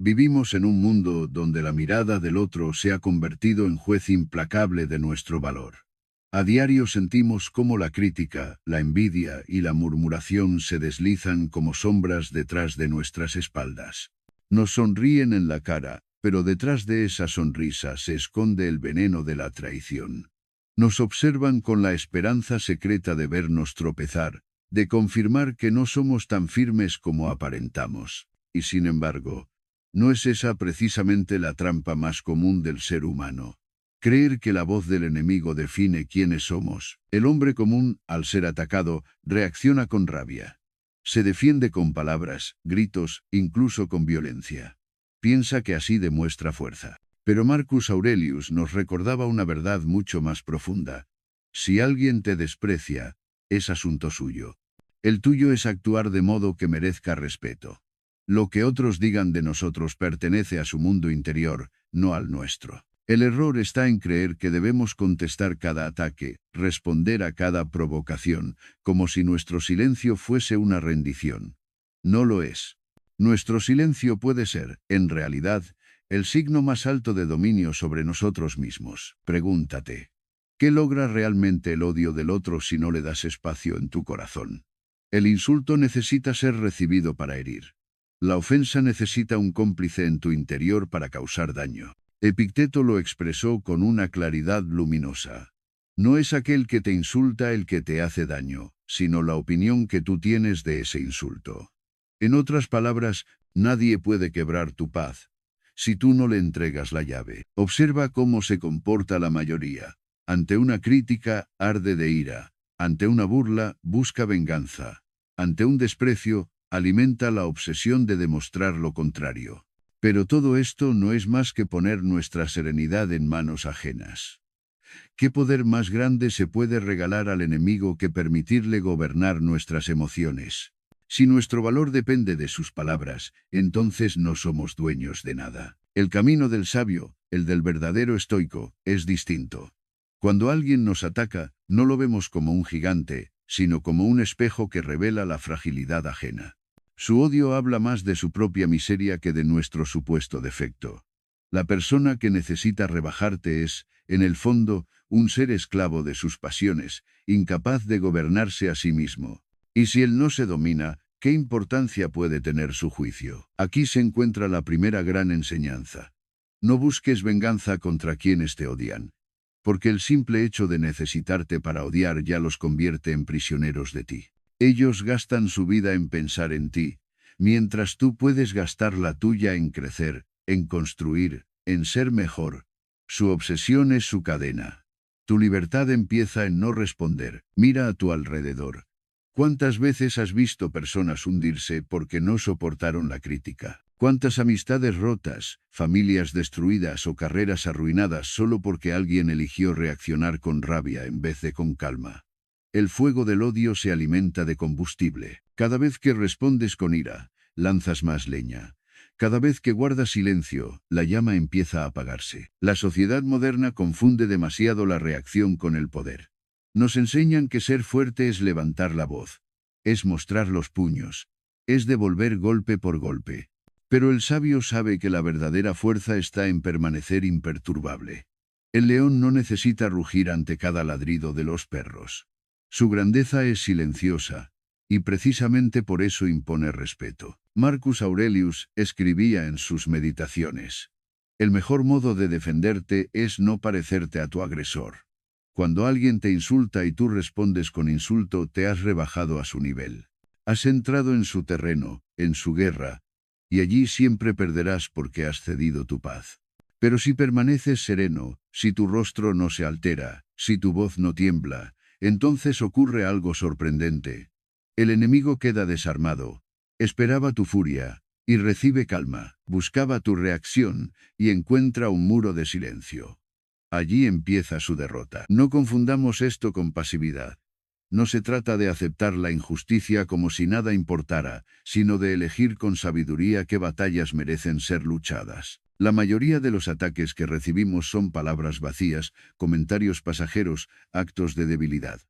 Vivimos en un mundo donde la mirada del otro se ha convertido en juez implacable de nuestro valor. A diario sentimos cómo la crítica, la envidia y la murmuración se deslizan como sombras detrás de nuestras espaldas. Nos sonríen en la cara, pero detrás de esa sonrisa se esconde el veneno de la traición. Nos observan con la esperanza secreta de vernos tropezar, de confirmar que no somos tan firmes como aparentamos. Y sin embargo, ¿no es esa precisamente la trampa más común del ser humano? Creer que la voz del enemigo define quiénes somos. El hombre común, al ser atacado, reacciona con rabia. Se defiende con palabras, gritos, incluso con violencia. Piensa que así demuestra fuerza. Pero Marcus Aurelius nos recordaba una verdad mucho más profunda. Si alguien te desprecia, es asunto suyo. El tuyo es actuar de modo que merezca respeto. Lo que otros digan de nosotros pertenece a su mundo interior, no al nuestro. El error está en creer que debemos contestar cada ataque, responder a cada provocación, como si nuestro silencio fuese una rendición. No lo es. Nuestro silencio puede ser, en realidad, el signo más alto de dominio sobre nosotros mismos. Pregúntate, ¿qué logra realmente el odio del otro si no le das espacio en tu corazón? El insulto necesita ser recibido para herir. La ofensa necesita un cómplice en tu interior para causar daño. Epicteto lo expresó con una claridad luminosa. No es aquel que te insulta el que te hace daño, sino la opinión que tú tienes de ese insulto. En otras palabras, nadie puede quebrar tu paz si tú no le entregas la llave. Observa cómo se comporta la mayoría. Ante una crítica, arde de ira. Ante una burla, busca venganza. Ante un desprecio, alimenta la obsesión de demostrar lo contrario. Pero todo esto no es más que poner nuestra serenidad en manos ajenas. ¿Qué poder más grande se puede regalar al enemigo que permitirle gobernar nuestras emociones? Si nuestro valor depende de sus palabras, entonces no somos dueños de nada. El camino del sabio, el del verdadero estoico, es distinto. Cuando alguien nos ataca, no lo vemos como un gigante, sino como un espejo que revela la fragilidad ajena. Su odio habla más de su propia miseria que de nuestro supuesto defecto. La persona que necesita rebajarte es, en el fondo, un ser esclavo de sus pasiones, incapaz de gobernarse a sí mismo. Y si él no se domina, ¿qué importancia puede tener su juicio? Aquí se encuentra la primera gran enseñanza. No busques venganza contra quienes te odian, porque el simple hecho de necesitarte para odiar ya los convierte en prisioneros de ti. Ellos gastan su vida en pensar en ti, mientras tú puedes gastar la tuya en crecer, en construir, en ser mejor. Su obsesión es su cadena. Tu libertad empieza en no responder. Mira a tu alrededor. ¿Cuántas veces has visto personas hundirse porque no soportaron la crítica? ¿Cuántas amistades rotas, familias destruidas o carreras arruinadas solo porque alguien eligió reaccionar con rabia en vez de con calma? El fuego del odio se alimenta de combustible. Cada vez que respondes con ira, lanzas más leña. Cada vez que guardas silencio, la llama empieza a apagarse. La sociedad moderna confunde demasiado la reacción con el poder. Nos enseñan que ser fuerte es levantar la voz, es mostrar los puños, es devolver golpe por golpe. Pero el sabio sabe que la verdadera fuerza está en permanecer imperturbable. El león no necesita rugir ante cada ladrido de los perros. Su grandeza es silenciosa, y precisamente por eso impone respeto. Marcus Aurelius escribía en sus meditaciones: el mejor modo de defenderte es no parecerte a tu agresor. Cuando alguien te insulta y tú respondes con insulto, te has rebajado a su nivel. Has entrado en su terreno, en su guerra, y allí siempre perderás porque has cedido tu paz. Pero si permaneces sereno, si tu rostro no se altera, si tu voz no tiembla, entonces ocurre algo sorprendente. El enemigo queda desarmado, esperaba tu furia, y recibe calma, buscaba tu reacción, y encuentra un muro de silencio. Allí empieza su derrota. No confundamos esto con pasividad. No se trata de aceptar la injusticia como si nada importara, sino de elegir con sabiduría qué batallas merecen ser luchadas. La mayoría de los ataques que recibimos son palabras vacías, comentarios pasajeros, actos de debilidad.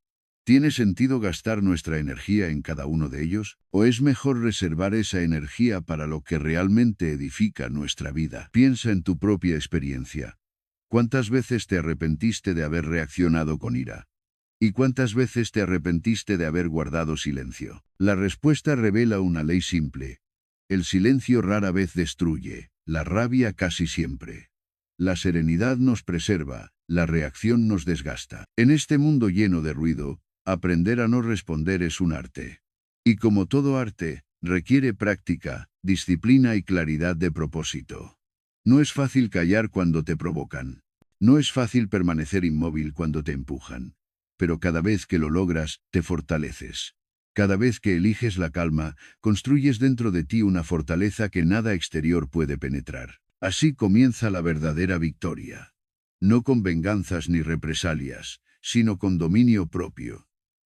¿Tiene sentido gastar nuestra energía en cada uno de ellos? ¿O es mejor reservar esa energía para lo que realmente edifica nuestra vida? Piensa en tu propia experiencia. ¿Cuántas veces te arrepentiste de haber reaccionado con ira? ¿Y cuántas veces te arrepentiste de haber guardado silencio? La respuesta revela una ley simple. El silencio rara vez destruye, la rabia casi siempre. La serenidad nos preserva, la reacción nos desgasta. En este mundo lleno de ruido, aprender a no responder es un arte. Y como todo arte, requiere práctica, disciplina y claridad de propósito. No es fácil callar cuando te provocan. No es fácil permanecer inmóvil cuando te empujan. Pero cada vez que lo logras, te fortaleces. Cada vez que eliges la calma, construyes dentro de ti una fortaleza que nada exterior puede penetrar. Así comienza la verdadera victoria. No con venganzas ni represalias, sino con dominio propio.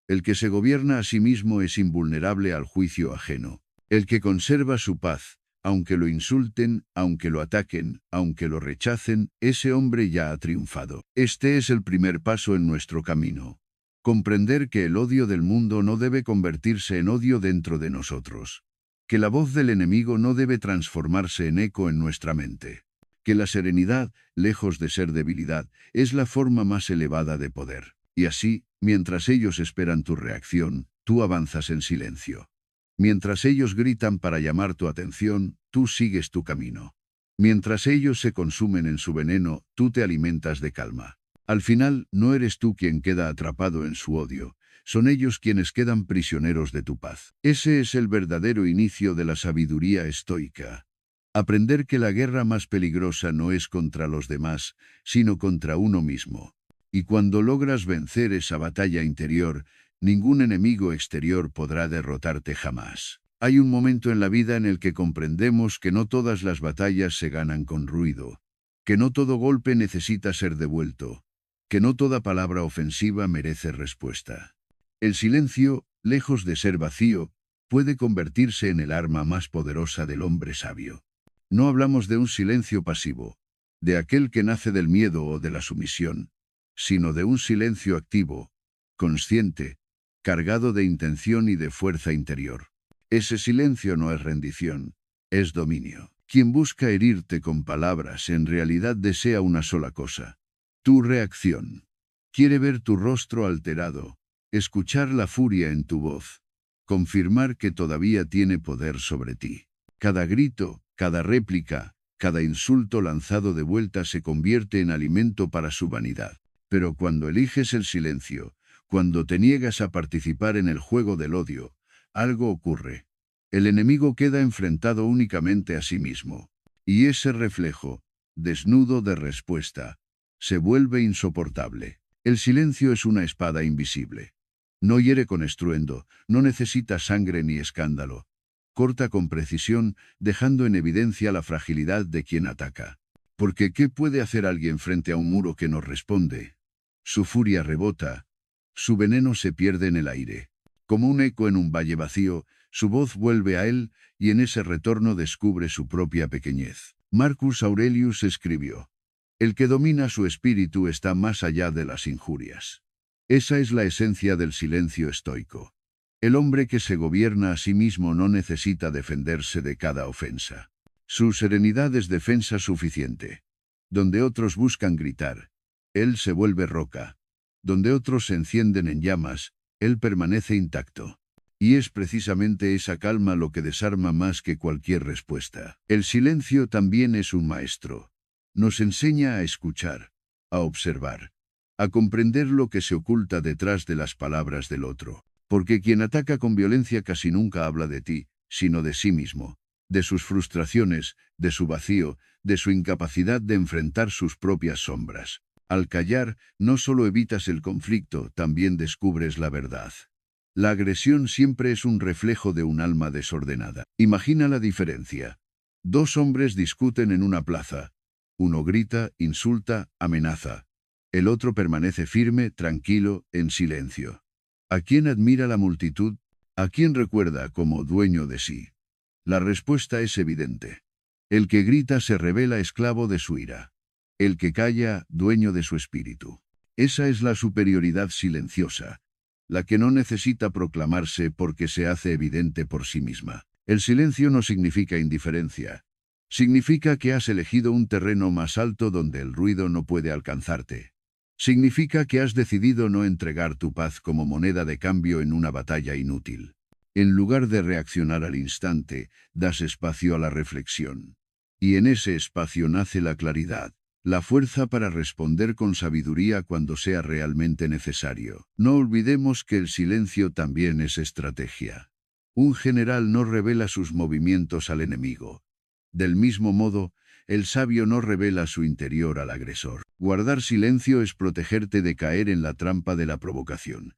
El que se gobierna a sí mismo es invulnerable al juicio ajeno. El que conserva su paz, aunque lo insulten, aunque lo ataquen, aunque lo rechacen, ese hombre ya ha triunfado. Este es el primer paso en nuestro camino. Comprender que el odio del mundo no debe convertirse en odio dentro de nosotros. Que la voz del enemigo no debe transformarse en eco en nuestra mente. Que la serenidad, lejos de ser debilidad, es la forma más elevada de poder. Y así, mientras ellos esperan tu reacción, tú avanzas en silencio. Mientras ellos gritan para llamar tu atención, tú sigues tu camino. Mientras ellos se consumen en su veneno, tú te alimentas de calma. Al final, no eres tú quien queda atrapado en su odio, son ellos quienes quedan prisioneros de tu paz. Ese es el verdadero inicio de la sabiduría estoica. Aprender que la guerra más peligrosa no es contra los demás, sino contra uno mismo. Y cuando logras vencer esa batalla interior, ningún enemigo exterior podrá derrotarte jamás. Hay un momento en la vida en el que comprendemos que no todas las batallas se ganan con ruido, que no todo golpe necesita ser devuelto, que no toda palabra ofensiva merece respuesta. El silencio, lejos de ser vacío, puede convertirse en el arma más poderosa del hombre sabio. No hablamos de un silencio pasivo, de aquel que nace del miedo o de la sumisión, sino de un silencio activo, consciente, cargado de intención y de fuerza interior. Ese silencio no es rendición, es dominio. Quien busca herirte con palabras en realidad desea una sola cosa: tu reacción. Quiere ver tu rostro alterado, escuchar la furia en tu voz, confirmar que todavía tiene poder sobre ti. Cada grito, cada réplica, cada insulto lanzado de vuelta se convierte en alimento para su vanidad. Pero cuando eliges el silencio, cuando te niegas a participar en el juego del odio, algo ocurre. El enemigo queda enfrentado únicamente a sí mismo. Y ese reflejo, desnudo de respuesta, se vuelve insoportable. El silencio es una espada invisible. No hiere con estruendo, no necesita sangre ni escándalo. Corta con precisión, dejando en evidencia la fragilidad de quien ataca. Porque ¿qué puede hacer alguien frente a un muro que no responde? Su furia rebota, su veneno se pierde en el aire. Como un eco en un valle vacío, su voz vuelve a él, y en ese retorno descubre su propia pequeñez. Marcus Aurelius escribió: el que domina su espíritu está más allá de las injurias. Esa es la esencia del silencio estoico. El hombre que se gobierna a sí mismo no necesita defenderse de cada ofensa. Su serenidad es defensa suficiente. Donde otros buscan gritar, él se vuelve roca. Donde otros se encienden en llamas, él permanece intacto. Y es precisamente esa calma lo que desarma más que cualquier respuesta. El silencio también es un maestro. Nos enseña a escuchar, a observar, a comprender lo que se oculta detrás de las palabras del otro. Porque quien ataca con violencia casi nunca habla de ti, sino de sí mismo, de sus frustraciones, de su vacío, de su incapacidad de enfrentar sus propias sombras. Al callar, no solo evitas el conflicto, también descubres la verdad. La agresión siempre es un reflejo de un alma desordenada. Imagina la diferencia. Dos hombres discuten en una plaza. Uno grita, insulta, amenaza. El otro permanece firme, tranquilo, en silencio. ¿A quién admira la multitud? ¿A quién recuerda como dueño de sí? La respuesta es evidente. El que grita se revela esclavo de su ira. El que calla, dueño de su espíritu. Esa es la superioridad silenciosa. la que no necesita proclamarse porque se hace evidente por sí misma. El silencio no significa indiferencia. Significa que has elegido un terreno más alto donde el ruido no puede alcanzarte. Significa que has decidido no entregar tu paz como moneda de cambio en una batalla inútil. En lugar de reaccionar al instante, das espacio a la reflexión. Y en ese espacio nace la claridad, la fuerza para responder con sabiduría cuando sea realmente necesario. No olvidemos que el silencio también es estrategia. Un general no revela sus movimientos al enemigo. Del mismo modo, el sabio no revela su interior al agresor. Guardar silencio es protegerte de caer en la trampa de la provocación.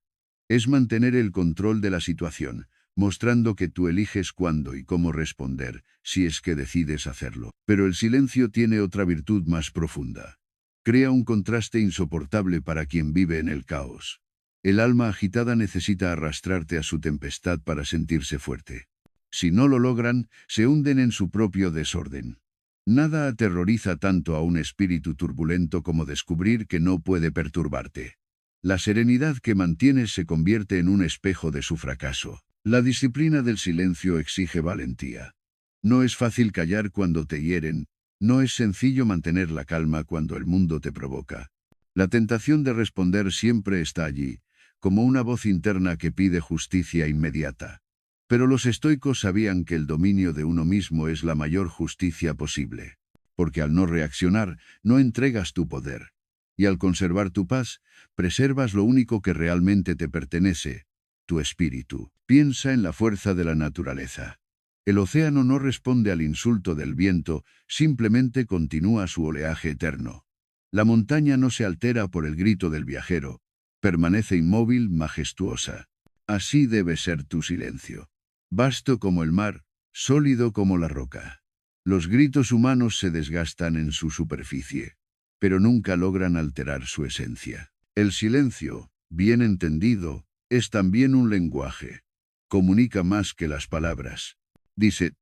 Es mantener el control de la situación, mostrando que tú eliges cuándo y cómo responder, si es que decides hacerlo. Pero el silencio tiene otra virtud más profunda. Crea un contraste insoportable para quien vive en el caos. El alma agitada necesita arrastrarte a su tempestad para sentirse fuerte. Si no lo logran, se hunden en su propio desorden. Nada aterroriza tanto a un espíritu turbulento como descubrir que no puede perturbarte. La serenidad que mantienes se convierte en un espejo de su fracaso. La disciplina del silencio exige valentía. No es fácil callar cuando te hieren, no es sencillo mantener la calma cuando el mundo te provoca. La tentación de responder siempre está allí, como una voz interna que pide justicia inmediata. Pero los estoicos sabían que el dominio de uno mismo es la mayor justicia posible. Porque al no reaccionar, no entregas tu poder. Y al conservar tu paz, preservas lo único que realmente te pertenece, tu espíritu. Piensa en la fuerza de la naturaleza. El océano no responde al insulto del viento, simplemente continúa su oleaje eterno. La montaña no se altera por el grito del viajero, permanece inmóvil, majestuosa. Así debe ser tu silencio. Vasto como el mar, sólido como la roca. Los gritos humanos se desgastan en su superficie, pero nunca logran alterar su esencia. El silencio, bien entendido, es también un lenguaje. Comunica más que las palabras. Dice,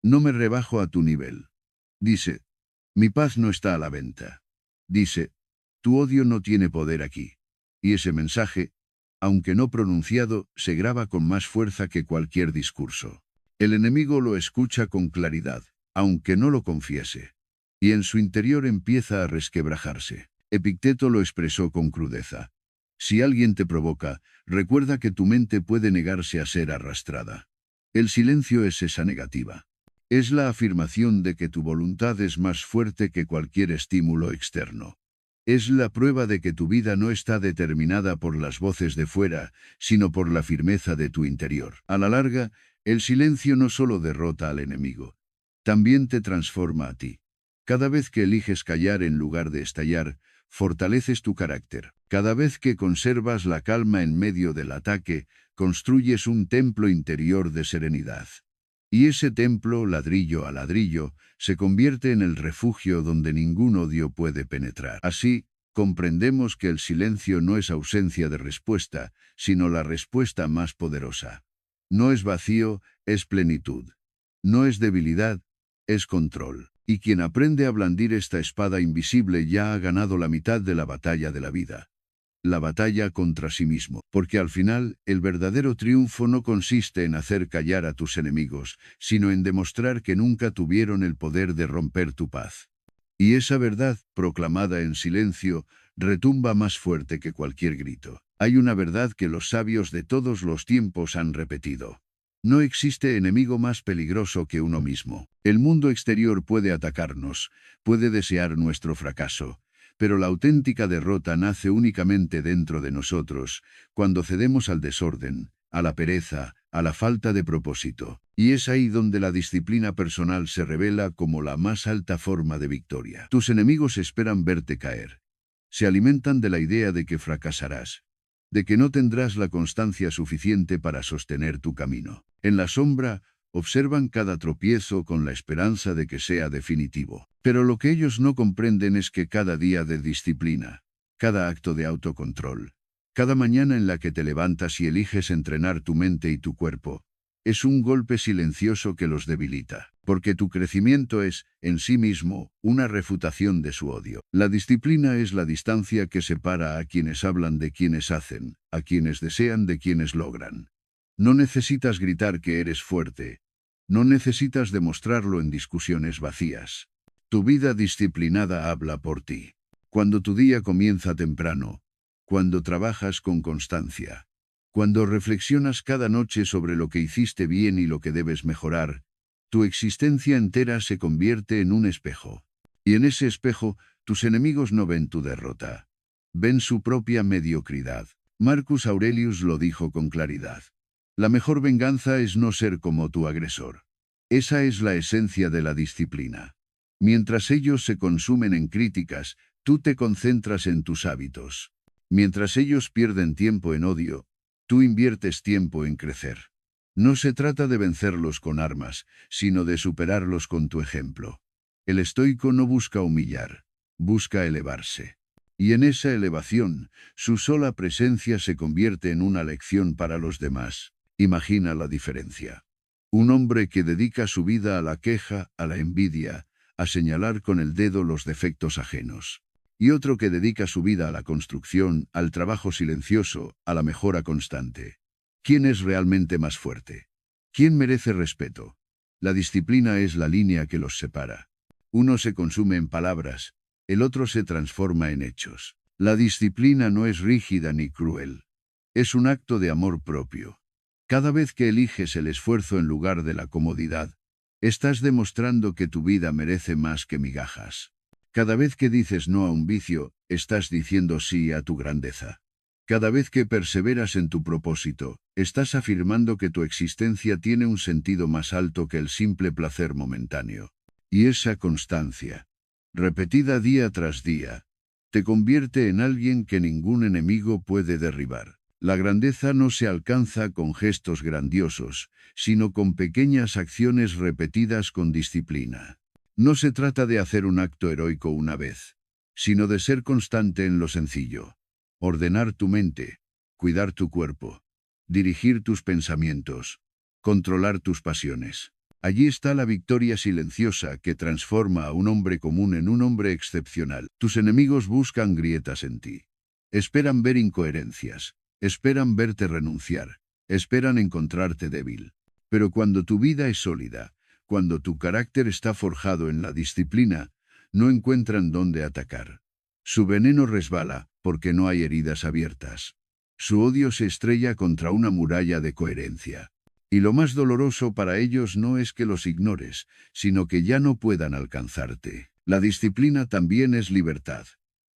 no me rebajo a tu nivel. Dice, mi paz no está a la venta. Dice, tu odio no tiene poder aquí. Y ese mensaje, aunque no pronunciado, se graba con más fuerza que cualquier discurso. El enemigo lo escucha con claridad, aunque no lo confiese. Y en su interior empieza a resquebrajarse. Epicteto lo expresó con crudeza. Si alguien te provoca, recuerda que tu mente puede negarse a ser arrastrada. El silencio es esa negativa. Es la afirmación de que tu voluntad es más fuerte que cualquier estímulo externo. Es la prueba de que tu vida no está determinada por las voces de fuera, sino por la firmeza de tu interior. A la larga, el silencio no solo derrota al enemigo, también te transforma a ti. Cada vez que eliges callar en lugar de estallar, fortaleces tu carácter. Cada vez que conservas la calma en medio del ataque, construyes un templo interior de serenidad. Y ese templo, ladrillo a ladrillo, se convierte en el refugio donde ningún odio puede penetrar. Así, comprendemos que el silencio no es ausencia de respuesta, sino la respuesta más poderosa. No es vacío, es plenitud. No es debilidad, es control. Y quien aprende a blandir esta espada invisible ya ha ganado la mitad de la batalla de la vida. La batalla contra sí mismo, porque al final, el verdadero triunfo no consiste en hacer callar a tus enemigos, sino en demostrar que nunca tuvieron el poder de romper tu paz. Y esa verdad, proclamada en silencio, retumba más fuerte que cualquier grito. Hay una verdad que los sabios de todos los tiempos han repetido. No existe enemigo más peligroso que uno mismo. El mundo exterior puede atacarnos, puede desear nuestro fracaso, pero la auténtica derrota nace únicamente dentro de nosotros, cuando cedemos al desorden, a la pereza, a la falta de propósito. Y es ahí donde la disciplina personal se revela como la más alta forma de victoria. Tus enemigos esperan verte caer. Se alimentan de la idea de que fracasarás, de que no tendrás la constancia suficiente para sostener tu camino. En la sombra, observan cada tropiezo con la esperanza de que sea definitivo. Pero lo que ellos no comprenden es que cada día de disciplina, cada acto de autocontrol, cada mañana en la que te levantas y eliges entrenar tu mente y tu cuerpo, es un golpe silencioso que los debilita. porque tu crecimiento es, en sí mismo, una refutación de su odio. La disciplina es la distancia que separa a quienes hablan de quienes hacen, a quienes desean de quienes logran. No necesitas gritar que eres fuerte. No necesitas demostrarlo en discusiones vacías. Tu vida disciplinada habla por ti. Cuando tu día comienza temprano, cuando trabajas con constancia, cuando reflexionas cada noche sobre lo que hiciste bien y lo que debes mejorar, tu existencia entera se convierte en un espejo. Y en ese espejo, tus enemigos no ven tu derrota. Ven su propia mediocridad. Marcus Aurelius lo dijo con claridad. La mejor venganza es no ser como tu agresor. Esa es la esencia de la disciplina. Mientras ellos se consumen en críticas, tú te concentras en tus hábitos. Mientras ellos pierden tiempo en odio, tú inviertes tiempo en crecer. No se trata de vencerlos con armas, sino de superarlos con tu ejemplo. El estoico no busca humillar, busca elevarse. Y en esa elevación, su sola presencia se convierte en una lección para los demás. Imagina la diferencia. Un hombre que dedica su vida a la queja, a la envidia, a señalar con el dedo los defectos ajenos. Y otro que dedica su vida a la construcción, al trabajo silencioso, a la mejora constante. ¿Quién es realmente más fuerte? ¿Quién merece respeto? La disciplina es la línea que los separa. Uno se consume en palabras, el otro se transforma en hechos. La disciplina no es rígida ni cruel. Es un acto de amor propio. Cada vez que eliges el esfuerzo en lugar de la comodidad, estás demostrando que tu vida merece más que migajas. Cada vez que dices no a un vicio, estás diciendo sí a tu grandeza. Cada vez que perseveras en tu propósito, estás afirmando que tu existencia tiene un sentido más alto que el simple placer momentáneo. Y esa constancia, repetida día tras día, te convierte en alguien que ningún enemigo puede derribar. La grandeza no se alcanza con gestos grandiosos, sino con pequeñas acciones repetidas con disciplina. No se trata de hacer un acto heroico una vez, sino de ser constante en lo sencillo. Ordenar tu mente, cuidar tu cuerpo, dirigir tus pensamientos, controlar tus pasiones. Allí está la victoria silenciosa que transforma a un hombre común en un hombre excepcional. Tus enemigos buscan grietas en ti. Esperan ver incoherencias. Esperan verte renunciar, esperan encontrarte débil. Pero cuando tu vida es sólida, cuando tu carácter está forjado en la disciplina, no encuentran dónde atacar. Su veneno resbala, porque no hay heridas abiertas. Su odio se estrella contra una muralla de coherencia. Y lo más doloroso para ellos no es que los ignores, sino que ya no puedan alcanzarte. La disciplina también es libertad.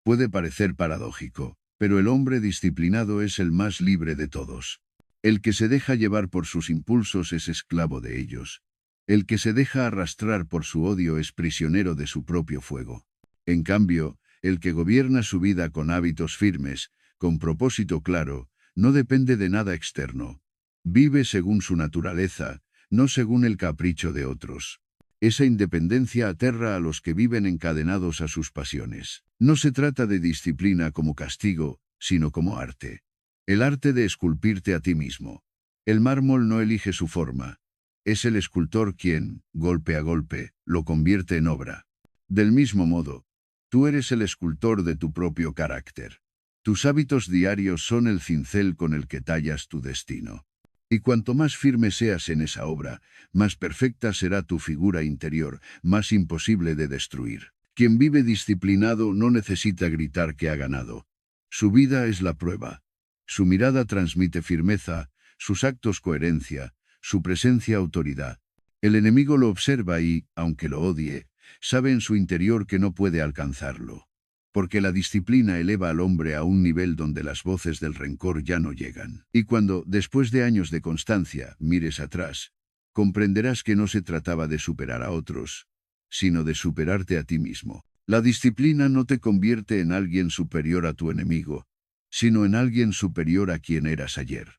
Puede parecer paradójico, pero el hombre disciplinado es el más libre de todos. El que se deja llevar por sus impulsos es esclavo de ellos. El que se deja arrastrar por su odio es prisionero de su propio fuego. En cambio, el que gobierna su vida con hábitos firmes, con propósito claro, no depende de nada externo. Vive según su naturaleza, no según el capricho de otros. Esa independencia aterra a los que viven encadenados a sus pasiones. No se trata de disciplina como castigo, sino como arte. El arte de esculpirte a ti mismo. El mármol no elige su forma. Es el escultor quien, golpe a golpe, lo convierte en obra. Del mismo modo, tú eres el escultor de tu propio carácter. Tus hábitos diarios son el cincel con el que tallas tu destino. Y cuanto más firme seas en esa obra, más perfecta será tu figura interior, más imposible de destruir. Quien vive disciplinado no necesita gritar que ha ganado. Su vida es la prueba. Su mirada transmite firmeza, sus actos coherencia, su presencia autoridad. El enemigo lo observa y, aunque lo odie, sabe en su interior que no puede alcanzarlo. Porque la disciplina eleva al hombre a un nivel donde las voces del rencor ya no llegan. Y cuando, después de años de constancia, mires atrás, comprenderás que no se trataba de superar a otros, sino de superarte a ti mismo. La disciplina no te convierte en alguien superior a tu enemigo, sino en alguien superior a quien eras ayer.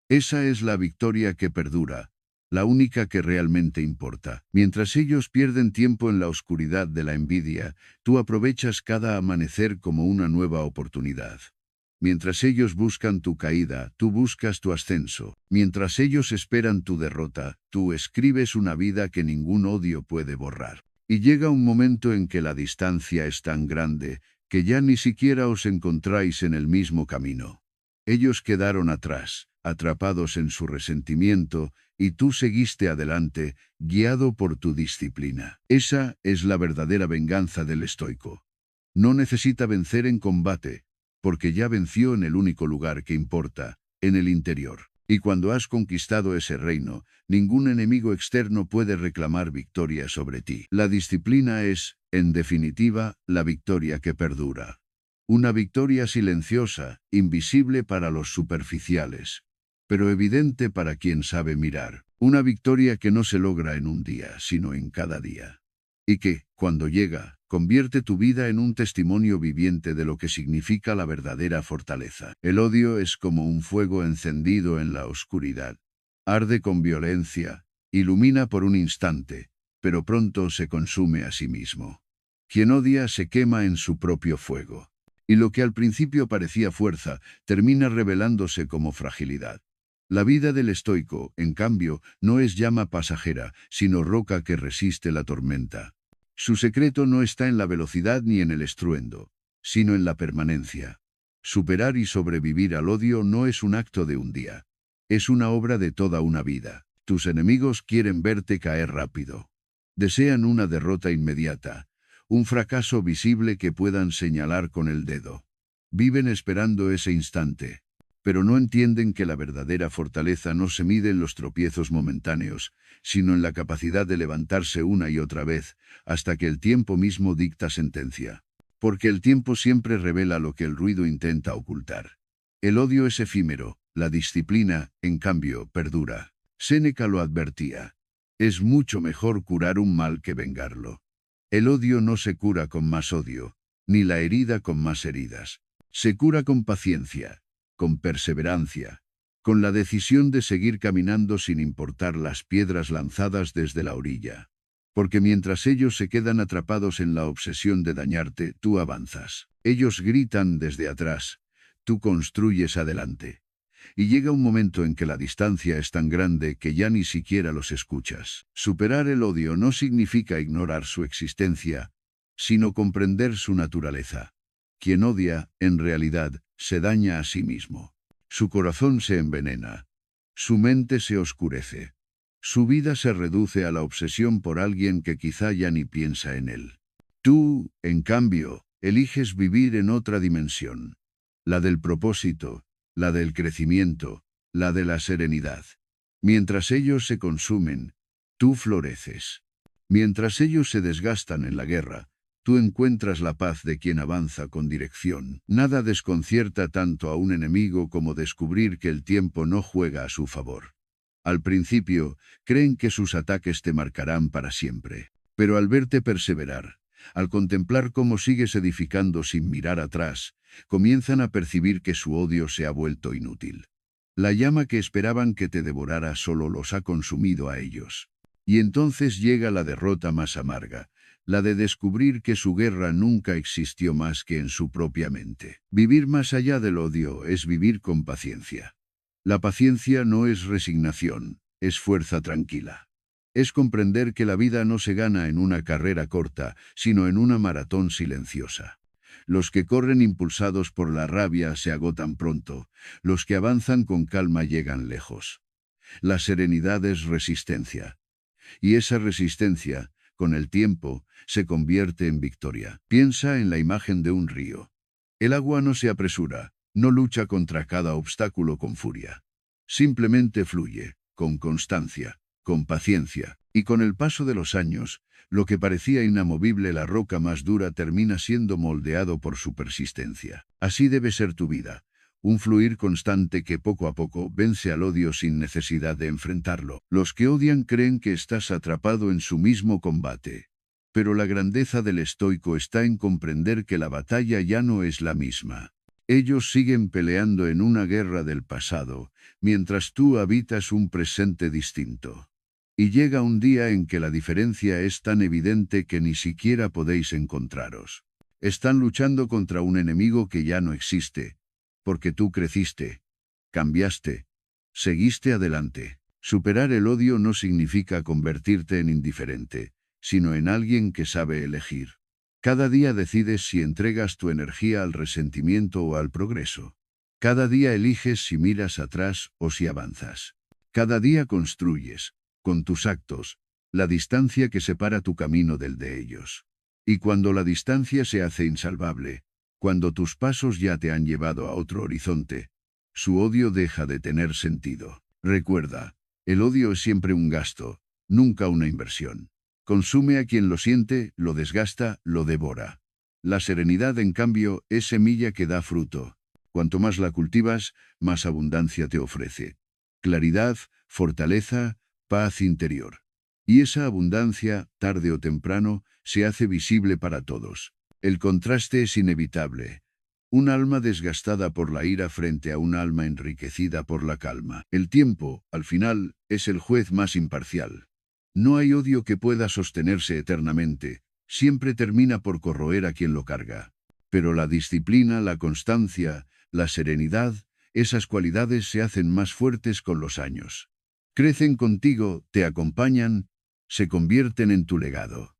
Esa es la victoria que perdura, la única que realmente importa. Mientras ellos pierden tiempo en la oscuridad de la envidia, tú aprovechas cada amanecer como una nueva oportunidad. Mientras ellos buscan tu caída, tú buscas tu ascenso. Mientras ellos esperan tu derrota, tú escribes una vida que ningún odio puede borrar. Y llega un momento en que la distancia es tan grande, que ya ni siquiera os encontráis en el mismo camino. Ellos quedaron atrás, atrapados en su resentimiento, y tú seguiste adelante, guiado por tu disciplina. Esa es la verdadera venganza del estoico. No necesita vencer en combate, porque ya venció en el único lugar que importa, en el interior. Y cuando has conquistado ese reino, ningún enemigo externo puede reclamar victoria sobre ti. La disciplina es, en definitiva, la victoria que perdura. Una victoria silenciosa, invisible para los superficiales, pero evidente para quien sabe mirar. Una victoria que no se logra en un día, sino en cada día. Y que, cuando llega, convierte tu vida en un testimonio viviente de lo que significa la verdadera fortaleza. El odio es como un fuego encendido en la oscuridad. Arde con violencia, ilumina por un instante, pero pronto se consume a sí mismo. Quien odia se quema en su propio fuego. Y lo que al principio parecía fuerza, termina revelándose como fragilidad. La vida del estoico, en cambio, no es llama pasajera, sino roca que resiste la tormenta. Su secreto no está en la velocidad ni en el estruendo, sino en la permanencia. Superar y sobrevivir al odio no es un acto de un día. Es una obra de toda una vida. Tus enemigos quieren verte caer rápido. Desean una derrota inmediata, un fracaso visible que puedan señalar con el dedo. Viven esperando ese instante, pero no entienden que la verdadera fortaleza no se mide en los tropiezos momentáneos, sino en la capacidad de levantarse una y otra vez, hasta que el tiempo mismo dicta sentencia. Porque el tiempo siempre revela lo que el ruido intenta ocultar. El odio es efímero, la disciplina, en cambio, perdura. Séneca lo advertía. Es mucho mejor curar un mal que vengarlo. El odio no se cura con más odio, ni la herida con más heridas. Se cura con paciencia, con perseverancia, con la decisión de seguir caminando sin importar las piedras lanzadas desde la orilla. Porque mientras ellos se quedan atrapados en la obsesión de dañarte, tú avanzas. Ellos gritan desde atrás, tú construyes adelante. Y llega un momento en que la distancia es tan grande que ya ni siquiera los escuchas. Superar el odio no significa ignorar su existencia, sino comprender su naturaleza. Quien odia, en realidad, se daña a sí mismo. Su corazón se envenena. Su mente se oscurece. Su vida se reduce a la obsesión por alguien que quizá ya ni piensa en él. Tú, en cambio, eliges vivir en otra dimensión. La del propósito, la del crecimiento, la de la serenidad. Mientras ellos se consumen, tú floreces. Mientras ellos se desgastan en la guerra, tú encuentras la paz de quien avanza con dirección. Nada desconcierta tanto a un enemigo como descubrir que el tiempo no juega a su favor. Al principio, creen que sus ataques te marcarán para siempre. Pero al verte perseverar, al contemplar cómo sigues edificando sin mirar atrás, comienzan a percibir que su odio se ha vuelto inútil. La llama que esperaban que te devorara solo los ha consumido a ellos. Y entonces llega la derrota más amarga, la de descubrir que su guerra nunca existió más que en su propia mente. Vivir más allá del odio es vivir con paciencia. La paciencia no es resignación, es fuerza tranquila. Es comprender que la vida no se gana en una carrera corta, sino en una maratón silenciosa. Los que corren impulsados por la rabia se agotan pronto, los que avanzan con calma llegan lejos. La serenidad es resistencia. Y esa resistencia, con el tiempo, se convierte en victoria. Piensa en la imagen de un río. El agua no se apresura, no lucha contra cada obstáculo con furia. Simplemente fluye, con constancia, con paciencia, y con el paso de los años, lo que parecía inamovible, la roca más dura, termina siendo moldeado por su persistencia. Así debe ser tu vida. Un fluir constante que poco a poco vence al odio sin necesidad de enfrentarlo. Los que odian creen que estás atrapado en su mismo combate. Pero la grandeza del estoico está en comprender que la batalla ya no es la misma. Ellos siguen peleando en una guerra del pasado, mientras tú habitas un presente distinto. Y llega un día en que la diferencia es tan evidente que ni siquiera podéis encontraros. Están luchando contra un enemigo que ya no existe, porque tú creciste, cambiaste, seguiste adelante. Superar el odio no significa convertirte en indiferente, sino en alguien que sabe elegir. Cada día decides si entregas tu energía al resentimiento o al progreso. Cada día eliges si miras atrás o si avanzas. Cada día construyes, con tus actos, la distancia que separa tu camino del de ellos. Y cuando la distancia se hace insalvable, cuando tus pasos ya te han llevado a otro horizonte, su odio deja de tener sentido. Recuerda, el odio es siempre un gasto, nunca una inversión. Consume a quien lo siente, lo desgasta, lo devora. La serenidad, en cambio, es semilla que da fruto. Cuanto más la cultivas, más abundancia te ofrece. Claridad, fortaleza, paz interior. Y esa abundancia, tarde o temprano, se hace visible para todos. El contraste es inevitable. Un alma desgastada por la ira frente a un alma enriquecida por la calma. El tiempo, al final, es el juez más imparcial. No hay odio que pueda sostenerse eternamente, siempre termina por corroer a quien lo carga. Pero la disciplina, la constancia, la serenidad, esas cualidades se hacen más fuertes con los años. Crecen contigo, te acompañan, se convierten en tu legado.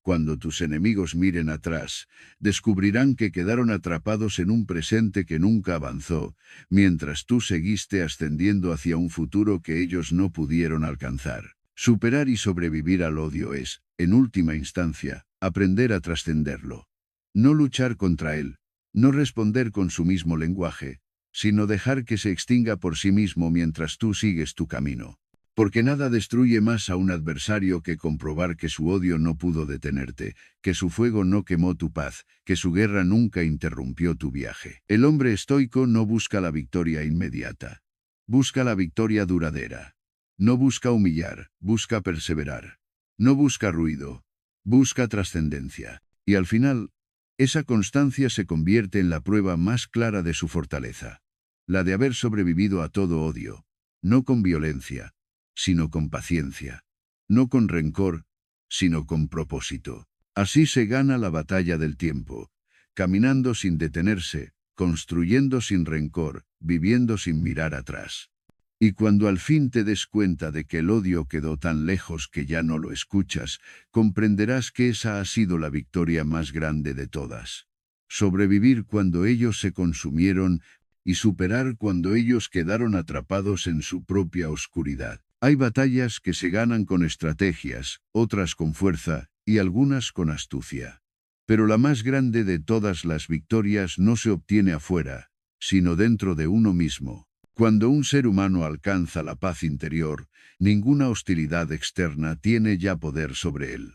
Cuando tus enemigos miren atrás, descubrirán que quedaron atrapados en un presente que nunca avanzó, mientras tú seguiste ascendiendo hacia un futuro que ellos no pudieron alcanzar. Superar y sobrevivir al odio es, en última instancia, aprender a trascenderlo. No luchar contra él, no responder con su mismo lenguaje, sino dejar que se extinga por sí mismo mientras tú sigues tu camino. Porque nada destruye más a un adversario que comprobar que su odio no pudo detenerte, que su fuego no quemó tu paz, que su guerra nunca interrumpió tu viaje. El hombre estoico no busca la victoria inmediata. Busca la victoria duradera. No busca humillar, busca perseverar. No busca ruido, busca trascendencia. Y al final, esa constancia se convierte en la prueba más clara de su fortaleza. La de haber sobrevivido a todo odio, no con violencia, sino con paciencia. No con rencor, sino con propósito. Así se gana la batalla del tiempo, caminando sin detenerse, construyendo sin rencor, viviendo sin mirar atrás. Y cuando al fin te des cuenta de que el odio quedó tan lejos que ya no lo escuchas, comprenderás que esa ha sido la victoria más grande de todas. Sobrevivir cuando ellos se consumieron y superar cuando ellos quedaron atrapados en su propia oscuridad. Hay batallas que se ganan con estrategias, otras con fuerza y algunas con astucia. Pero la más grande de todas las victorias no se obtiene afuera, sino dentro de uno mismo. Cuando un ser humano alcanza la paz interior, ninguna hostilidad externa tiene ya poder sobre él.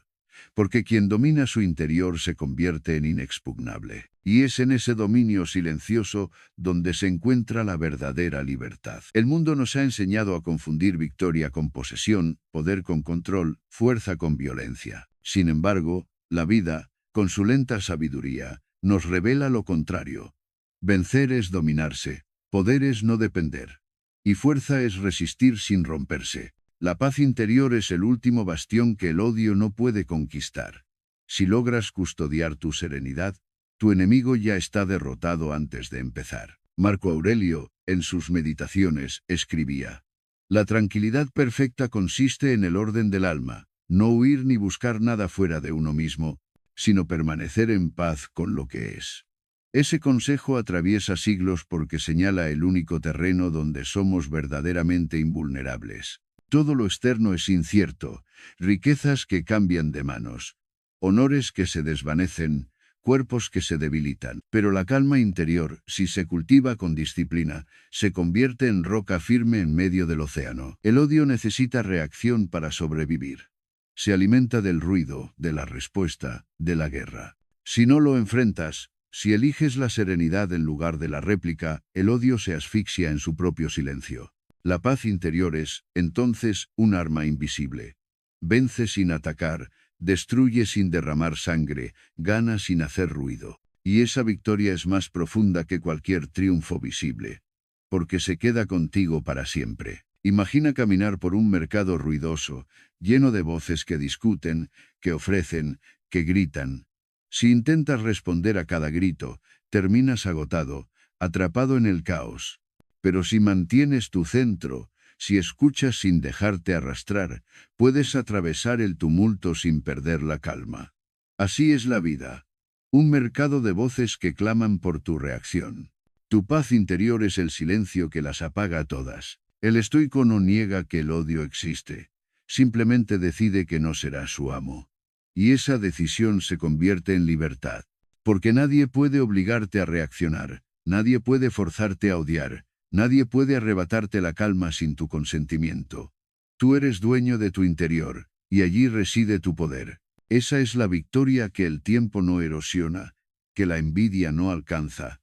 Porque quien domina su interior se convierte en inexpugnable. Y es en ese dominio silencioso donde se encuentra la verdadera libertad. El mundo nos ha enseñado a confundir victoria con posesión, poder con control, fuerza con violencia. Sin embargo, la vida, con su lenta sabiduría, nos revela lo contrario. Vencer es dominarse. Poder es no depender. Y fuerza es resistir sin romperse. La paz interior es el último bastión que el odio no puede conquistar. Si logras custodiar tu serenidad, tu enemigo ya está derrotado antes de empezar. Marco Aurelio, en sus meditaciones, escribía: la tranquilidad perfecta consiste en el orden del alma, no huir ni buscar nada fuera de uno mismo, sino permanecer en paz con lo que es. Ese consejo atraviesa siglos porque señala el único terreno donde somos verdaderamente invulnerables. Todo lo externo es incierto, riquezas que cambian de manos, honores que se desvanecen, cuerpos que se debilitan. Pero la calma interior, si se cultiva con disciplina, se convierte en roca firme en medio del océano. El odio necesita reacción para sobrevivir. Se alimenta del ruido, de la respuesta, de la guerra. Si no lo enfrentas, si eliges la serenidad en lugar de la réplica, el odio se asfixia en su propio silencio. La paz interior es, entonces, un arma invisible. Vence sin atacar, destruye sin derramar sangre, gana sin hacer ruido. Y esa victoria es más profunda que cualquier triunfo visible. Porque se queda contigo para siempre. Imagina caminar por un mercado ruidoso, lleno de voces que discuten, que ofrecen, que gritan. Si intentas responder a cada grito, terminas agotado, atrapado en el caos. Pero si mantienes tu centro, si escuchas sin dejarte arrastrar, puedes atravesar el tumulto sin perder la calma. Así es la vida. Un mercado de voces que claman por tu reacción. Tu paz interior es el silencio que las apaga todas. El estoico no niega que el odio existe. Simplemente decide que no será su amo. Y esa decisión se convierte en libertad. Porque nadie puede obligarte a reaccionar, nadie puede forzarte a odiar, nadie puede arrebatarte la calma sin tu consentimiento. Tú eres dueño de tu interior, y allí reside tu poder. Esa es la victoria que el tiempo no erosiona, que la envidia no alcanza,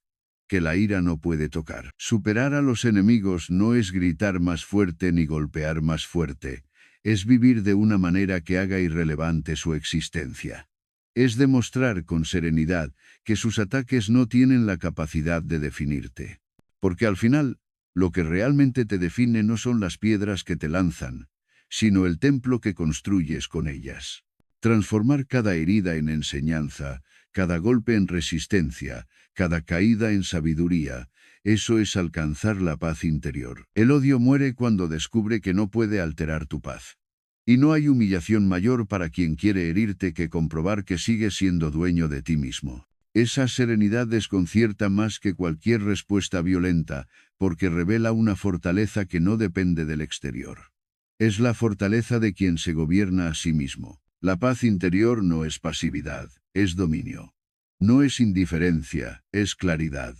que la ira no puede tocar. Superar a los enemigos no es gritar más fuerte ni golpear más fuerte, es vivir de una manera que haga irrelevante su existencia. Es demostrar con serenidad que sus ataques no tienen la capacidad de definirte. Porque al final, lo que realmente te define no son las piedras que te lanzan, sino el templo que construyes con ellas. Transformar cada herida en enseñanza, cada golpe en resistencia, cada caída en sabiduría, eso es alcanzar la paz interior. El odio muere cuando descubre que no puede alterar tu paz. Y no hay humillación mayor para quien quiere herirte que comprobar que sigues siendo dueño de ti mismo. Esa serenidad desconcierta más que cualquier respuesta violenta, porque revela una fortaleza que no depende del exterior. Es la fortaleza de quien se gobierna a sí mismo. La paz interior no es pasividad, es dominio. No es indiferencia, es claridad.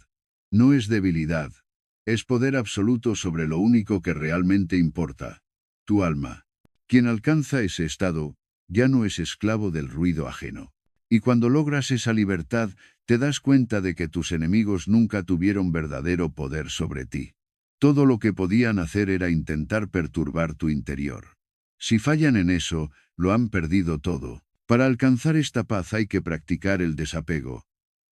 No es debilidad, es poder absoluto sobre lo único que realmente importa, tu alma. Quien alcanza ese estado, ya no es esclavo del ruido ajeno. Y cuando logras esa libertad, te das cuenta de que tus enemigos nunca tuvieron verdadero poder sobre ti. Todo lo que podían hacer era intentar perturbar tu interior. Si fallan en eso, lo han perdido todo. Para alcanzar esta paz hay que practicar el desapego.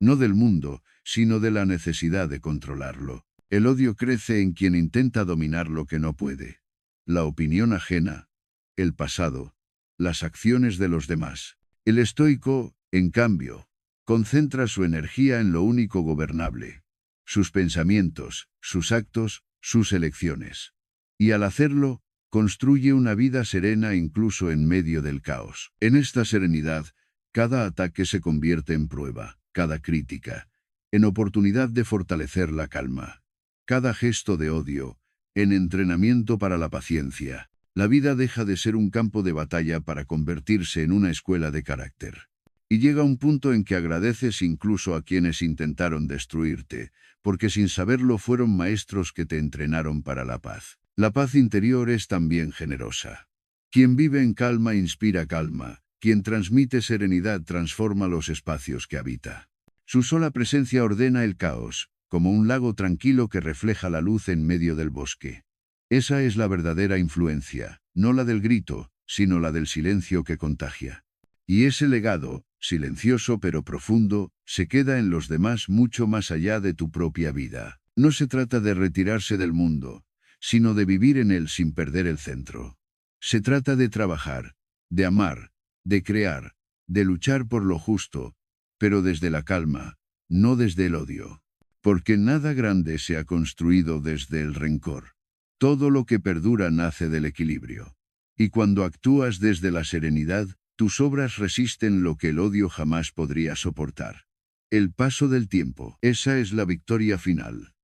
No del mundo, sino de la necesidad de controlarlo. El odio crece en quien intenta dominar lo que no puede. La opinión ajena, el pasado, las acciones de los demás. El estoico, en cambio, concentra su energía en lo único gobernable. Sus pensamientos, sus actos, sus elecciones. Y al hacerlo, construye una vida serena incluso en medio del caos. En esta serenidad, cada ataque se convierte en prueba, cada crítica, en oportunidad de fortalecer la calma. Cada gesto de odio, en entrenamiento para la paciencia. La vida deja de ser un campo de batalla para convertirse en una escuela de carácter. Y llega un punto en que agradeces incluso a quienes intentaron destruirte, porque sin saberlo fueron maestros que te entrenaron para la paz. La paz interior es también generosa. Quien vive en calma inspira calma, quien transmite serenidad transforma los espacios que habita. Su sola presencia ordena el caos, como un lago tranquilo que refleja la luz en medio del bosque. Esa es la verdadera influencia, no la del grito, sino la del silencio que contagia. Y ese legado, silencioso pero profundo, se queda en los demás mucho más allá de tu propia vida. No se trata de retirarse del mundo, sino de vivir en él sin perder el centro. Se trata de trabajar, de amar, de crear, de luchar por lo justo, pero desde la calma, no desde el odio. Porque nada grande se ha construido desde el rencor. Todo lo que perdura nace del equilibrio. Y cuando actúas desde la serenidad, tus obras resisten lo que el odio jamás podría soportar. El paso del tiempo, esa es la victoria final.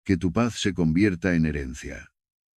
Que tu paz se convierta en herencia.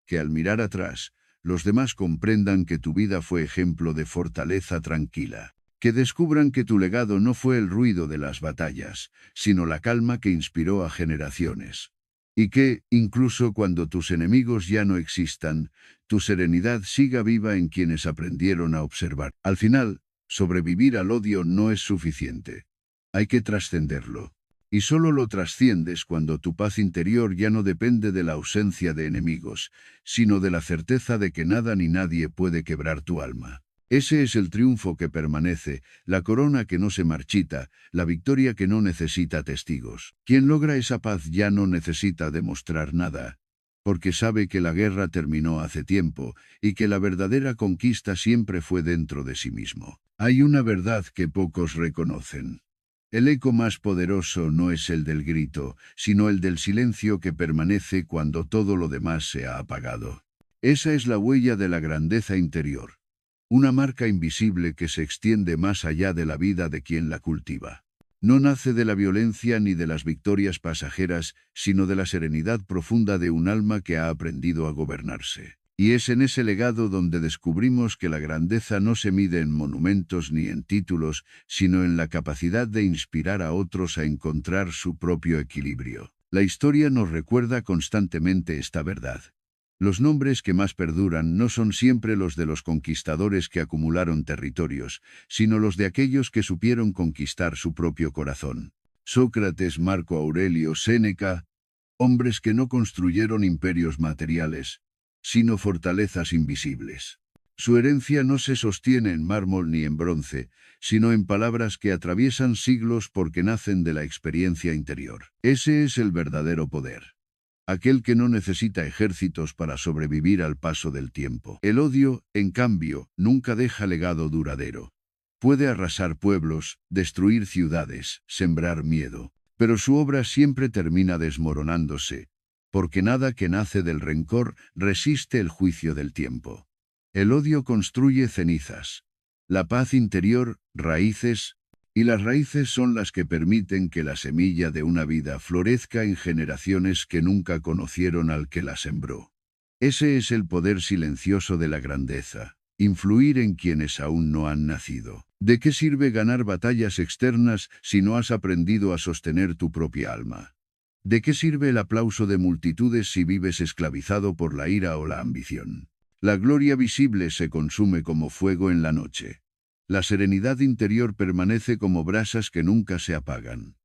Que al mirar atrás, los demás comprendan que tu vida fue ejemplo de fortaleza tranquila. Que descubran que tu legado no fue el ruido de las batallas, sino la calma que inspiró a generaciones. Y que, incluso cuando tus enemigos ya no existan, tu serenidad siga viva en quienes aprendieron a observar. Al final, sobrevivir al odio no es suficiente. Hay que trascenderlo. Y solo lo trasciendes cuando tu paz interior ya no depende de la ausencia de enemigos, sino de la certeza de que nada ni nadie puede quebrar tu alma. Ese es el triunfo que permanece, la corona que no se marchita, la victoria que no necesita testigos. Quien logra esa paz ya no necesita demostrar nada, porque sabe que la guerra terminó hace tiempo y que la verdadera conquista siempre fue dentro de sí mismo. Hay una verdad que pocos reconocen. El eco más poderoso no es el del grito, sino el del silencio que permanece cuando todo lo demás se ha apagado. Esa es la huella de la grandeza interior, una marca invisible que se extiende más allá de la vida de quien la cultiva. No nace de la violencia ni de las victorias pasajeras, sino de la serenidad profunda de un alma que ha aprendido a gobernarse. Y es en ese legado donde descubrimos que la grandeza no se mide en monumentos ni en títulos, sino en la capacidad de inspirar a otros a encontrar su propio equilibrio. La historia nos recuerda constantemente esta verdad. Los nombres que más perduran no son siempre los de los conquistadores que acumularon territorios, sino los de aquellos que supieron conquistar su propio corazón. Sócrates, Marco Aurelio, Séneca, hombres que no construyeron imperios materiales, sino fortalezas invisibles. Su herencia no se sostiene en mármol ni en bronce, sino en palabras que atraviesan siglos porque nacen de la experiencia interior. Ese es el verdadero poder. Aquel que no necesita ejércitos para sobrevivir al paso del tiempo. El odio, en cambio, nunca deja legado duradero. Puede arrasar pueblos, destruir ciudades, sembrar miedo, pero su obra siempre termina desmoronándose, porque nada que nace del rencor resiste el juicio del tiempo. El odio construye cenizas. La paz interior, raíces, y las raíces son las que permiten que la semilla de una vida florezca en generaciones que nunca conocieron al que la sembró. Ese es el poder silencioso de la grandeza, influir en quienes aún no han nacido. ¿De qué sirve ganar batallas externas si no has aprendido a sostener tu propia alma? ¿De qué sirve el aplauso de multitudes si vives esclavizado por la ira o la ambición? La gloria visible se consume como fuego en la noche. La serenidad interior permanece como brasas que nunca se apagan.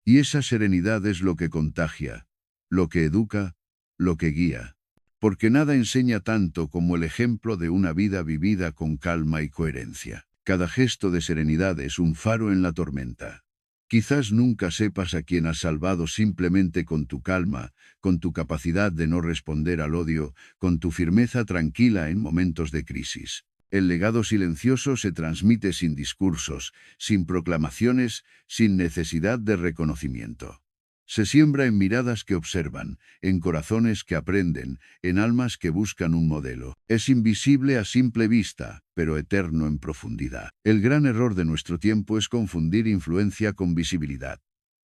Y esa serenidad es lo que contagia, lo que educa, lo que guía. Porque nada enseña tanto como el ejemplo de una vida vivida con calma y coherencia. Cada gesto de serenidad es un faro en la tormenta. Quizás nunca sepas a quién has salvado simplemente con tu calma, con tu capacidad de no responder al odio, con tu firmeza tranquila en momentos de crisis. El legado silencioso se transmite sin discursos, sin proclamaciones, sin necesidad de reconocimiento. Se siembra en miradas que observan, en corazones que aprenden, en almas que buscan un modelo. Es invisible a simple vista, pero eterno en profundidad. El gran error de nuestro tiempo es confundir influencia con visibilidad.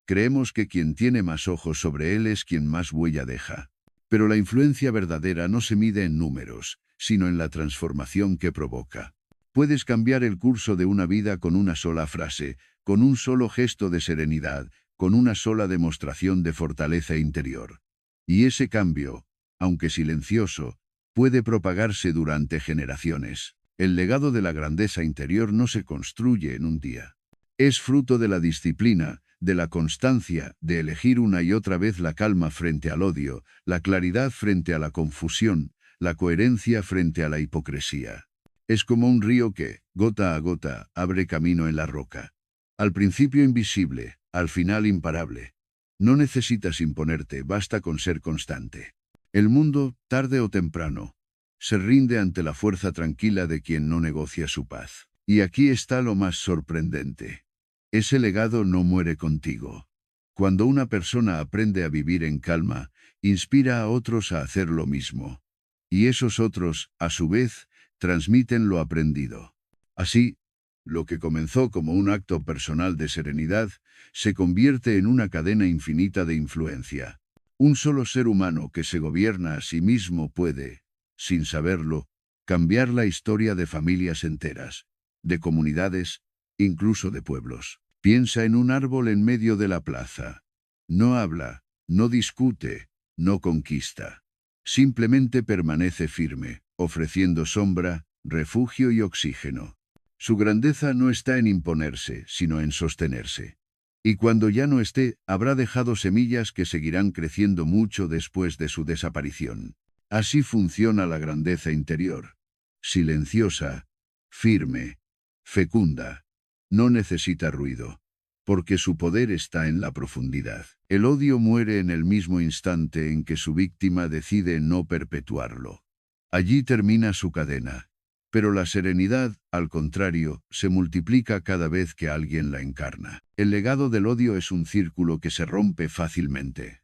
Creemos que quien tiene más ojos sobre él es quien más huella deja. Pero la influencia verdadera no se mide en números, sino en la transformación que provoca. Puedes cambiar el curso de una vida con una sola frase, con un solo gesto de serenidad, con una sola demostración de fortaleza interior. Y ese cambio, aunque silencioso, puede propagarse durante generaciones. El legado de la grandeza interior no se construye en un día. Es fruto de la disciplina, de la constancia, de elegir una y otra vez la calma frente al odio, la claridad frente a la confusión, la coherencia frente a la hipocresía. Es como un río que, gota a gota, abre camino en la roca. Al principio invisible, al final imparable. No necesitas imponerte, basta con ser constante. El mundo, tarde o temprano, se rinde ante la fuerza tranquila de quien no negocia su paz. Y aquí está lo más sorprendente. Ese legado no muere contigo. Cuando una persona aprende a vivir en calma, inspira a otros a hacer lo mismo. Y esos otros, a su vez, transmiten lo aprendido. Así, lo que comenzó como un acto personal de serenidad, se convierte en una cadena infinita de influencia. Un solo ser humano que se gobierna a sí mismo puede, sin saberlo, cambiar la historia de familias enteras, de comunidades, incluso de pueblos. Piensa en un árbol en medio de la plaza. No habla, no discute, no conquista. Simplemente permanece firme, ofreciendo sombra, refugio y oxígeno. Su grandeza no está en imponerse, sino en sostenerse. Y cuando ya no esté, habrá dejado semillas que seguirán creciendo mucho después de su desaparición. Así funciona la grandeza interior. Silenciosa, firme, fecunda. No necesita ruido, porque su poder está en la profundidad. El odio muere en el mismo instante en que su víctima decide no perpetuarlo. Allí termina su cadena. Pero la serenidad, al contrario, se multiplica cada vez que alguien la encarna. El legado del odio es un círculo que se rompe fácilmente.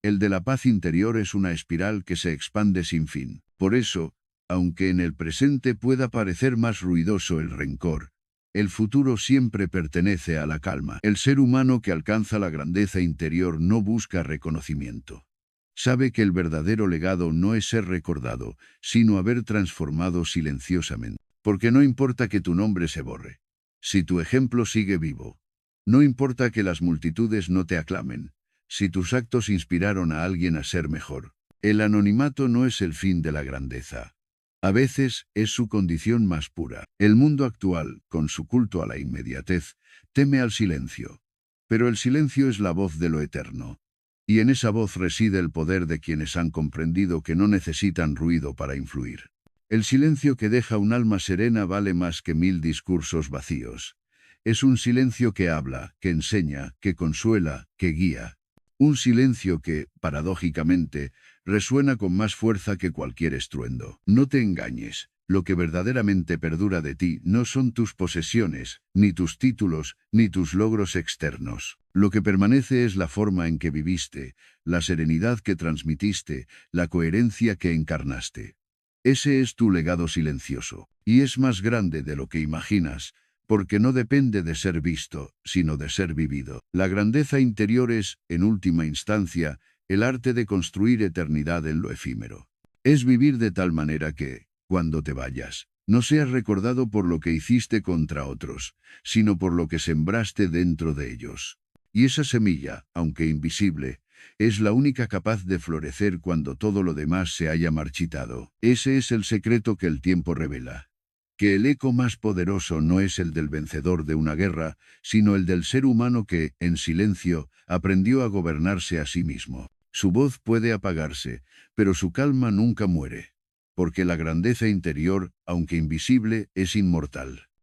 El de la paz interior es una espiral que se expande sin fin. Por eso, aunque en el presente pueda parecer más ruidoso el rencor, el futuro siempre pertenece a la calma. El ser humano que alcanza la grandeza interior no busca reconocimiento. Sabe que el verdadero legado no es ser recordado, sino haber transformado silenciosamente. Porque no importa que tu nombre se borre. Si tu ejemplo sigue vivo. No importa que las multitudes no te aclamen. Si tus actos inspiraron a alguien a ser mejor. El anonimato no es el fin de la grandeza. A veces es su condición más pura. El mundo actual, con su culto a la inmediatez, teme al silencio. Pero el silencio es la voz de lo eterno. Y en esa voz reside el poder de quienes han comprendido que no necesitan ruido para influir. El silencio que deja un alma serena vale más que 1000 discursos vacíos. Es un silencio que habla, que enseña, que consuela, que guía. Un silencio que, paradójicamente, resuena con más fuerza que cualquier estruendo. No te engañes. Lo que verdaderamente perdura de ti no son tus posesiones, ni tus títulos, ni tus logros externos. Lo que permanece es la forma en que viviste, la serenidad que transmitiste, la coherencia que encarnaste. Ese es tu legado silencioso, y es más grande de lo que imaginas, porque no depende de ser visto, sino de ser vivido. La grandeza interior es, en última instancia, el arte de construir eternidad en lo efímero. Es vivir de tal manera que, cuando te vayas, no seas recordado por lo que hiciste contra otros, sino por lo que sembraste dentro de ellos. Y esa semilla, aunque invisible, es la única capaz de florecer cuando todo lo demás se haya marchitado. Ese es el secreto que el tiempo revela. Que el eco más poderoso no es el del vencedor de una guerra, sino el del ser humano que, en silencio, aprendió a gobernarse a sí mismo. Su voz puede apagarse, pero su calma nunca muere. Porque la grandeza interior, aunque invisible, es inmortal.